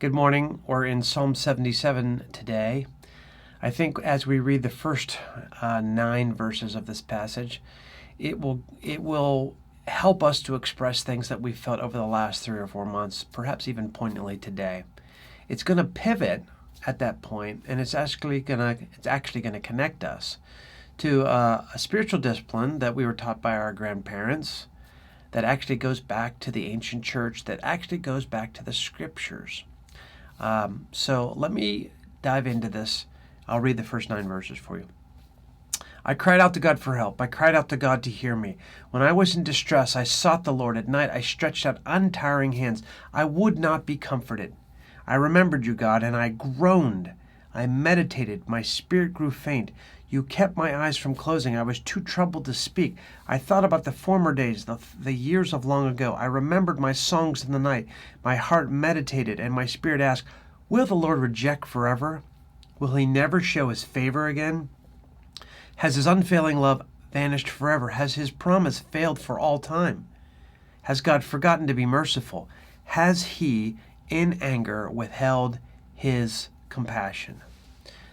Good morning. We're in Psalm 77 today. I think as we read the first 9 verses of this passage, it will help us to express things that we've felt over the last 3 or 4 months, perhaps even poignantly today. It's going to pivot at that point, and it's actually going to connect us to a spiritual discipline that we were taught by our grandparents, that actually goes back to the ancient church, that actually goes back to the scriptures. So let me dive into this. I'll read the first 9 verses for you. I cried out to God for help. I cried out to God to hear me. When I was in distress, I sought the Lord. At night, I stretched out untiring hands. I would not be comforted. I remembered you, God, and I groaned. I meditated. My spirit grew faint. You kept my eyes from closing. I was too troubled to speak. I thought about the former days, the years of long ago. I remembered my songs in the night. My heart meditated, and my spirit asked, will the Lord reject forever? Will he never show his favor again? Has his unfailing love vanished forever? Has his promise failed for all time? Has God forgotten to be merciful? Has he, in anger, withheld his compassion?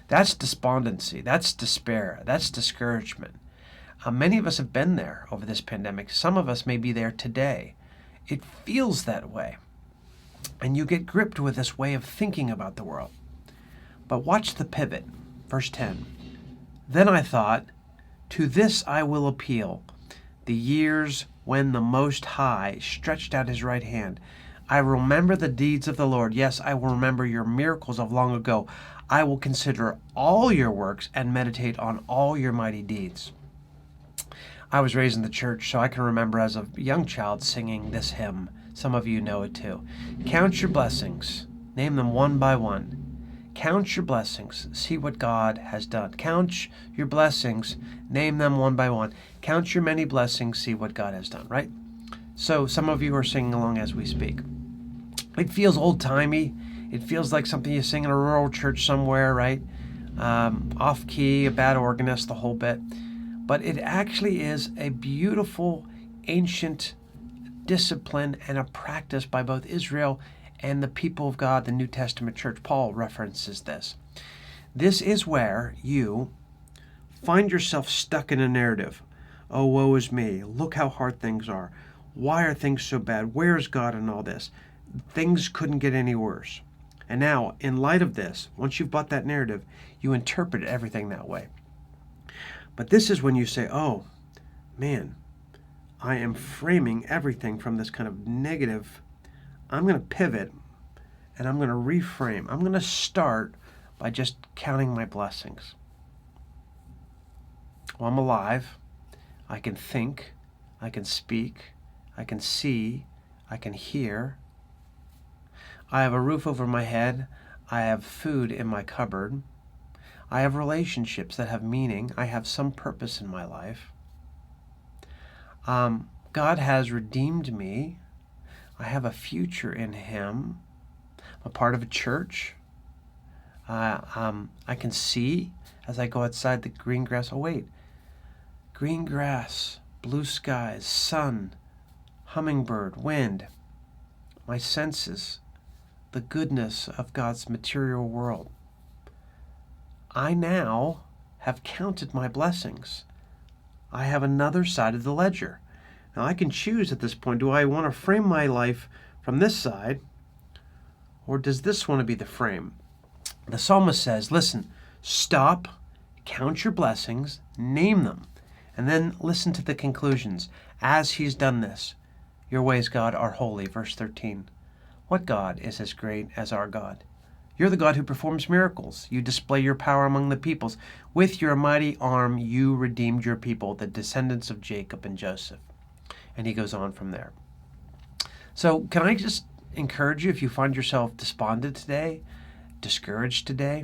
That's despondency. That's despair. That's discouragement. Many of us have been there over this pandemic. Some of us may be there today. It feels that way. And you get gripped with this way of thinking about the world. But watch the pivot. Verse 10. Then I thought, to this I will appeal, the years when the Most High stretched out his right hand. I remember the deeds of the Lord. Yes, I will remember your miracles of long ago. I will consider all your works and meditate on all your mighty deeds. I was raised in the church, so I can remember as a young child singing this hymn. Some of you know it too. Count your blessings. Name them one by one. Count your blessings. See what God has done. Count your blessings. Name them one by one. Count your many blessings. See what God has done, right? So some of you are singing along as we speak. It feels old-timey. It feels like something you sing in a rural church somewhere, right? Off-key, a bad organist, the whole bit. But it actually is a beautiful, ancient discipline and a practice by both Israel and the people of God, the New Testament church. Paul references this. This is where you find yourself stuck in a narrative. Oh, woe is me. Look how hard things are. Why are things so bad? Where is God in all this? Things couldn't get any worse. And now, in light of this, once you've bought that narrative, you interpret everything that way. But this is when you say, oh, man, I am framing everything from this kind of negative. I'm going to pivot and I'm going to reframe. I'm going to start by just counting my blessings. Well, I'm alive. I can think. I can speak. I can see. I can hear. I have a roof over my head. I have food in my cupboard. I have relationships that have meaning. I have some purpose in my life. God has redeemed me. I have a future in him. I'm a part of a church. I can see as I go outside the green grass. Oh, wait. Green grass, blue skies, sun, hummingbird, wind. My senses, the goodness of God's material world. I now have counted my blessings. I have another side of the ledger. Now I can choose at this point, do I want to frame my life from this side, or does this want to be the frame? The psalmist says, listen, stop, count your blessings, name them, and then listen to the conclusions. As he's done this, your ways, God, are holy. Verse 13. What God is as great as our God? You're the God who performs miracles. You display your power among the peoples. With your mighty arm, you redeemed your people, the descendants of Jacob and Joseph. And he goes on from there. So can I just encourage you, if you find yourself despondent today, discouraged today,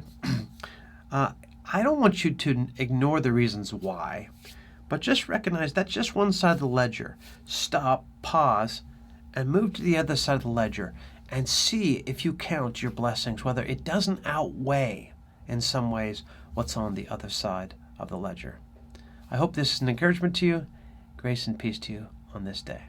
I don't want you to ignore the reasons why, but just recognize that's just one side of the ledger. Stop, pause, and move to the other side of the ledger and see if you count your blessings, whether it doesn't outweigh in some ways what's on the other side of the ledger. I hope this is an encouragement to you. Grace and peace to you on this day.